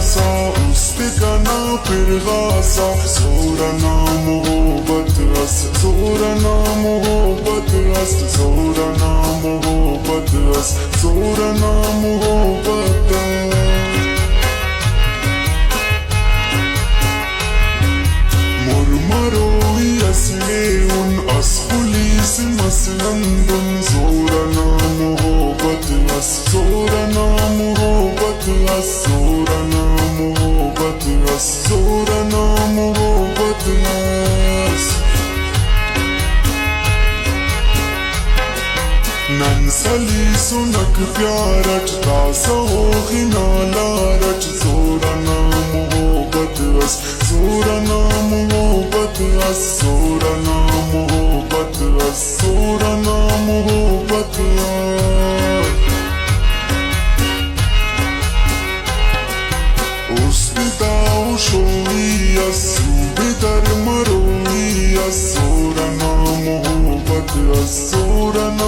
प्यासा उस पे करना फिर गासा। जोरा ना मोहब्बत अस, जोरा ना मोहब्बत अस, जोरा ना मोहब्बत अस, जोरा ना मोहब्बत। مرمروي أسليون أسخليس مسلندن. زورنا مهوبت أس، زورنا مهوبت أس، زورنا مهوبت أس، زورنا مهوبت أس. ننسلي سنك प्यारट दासा होगी नालारट. زورنا مهوبت أس، زورنا مهوبت أس، زورنا مهوبت أس، زورنا مهوبت أس. أس بداو شوي أس بدر مروي أس. زورنا مهوبت أس، زورنا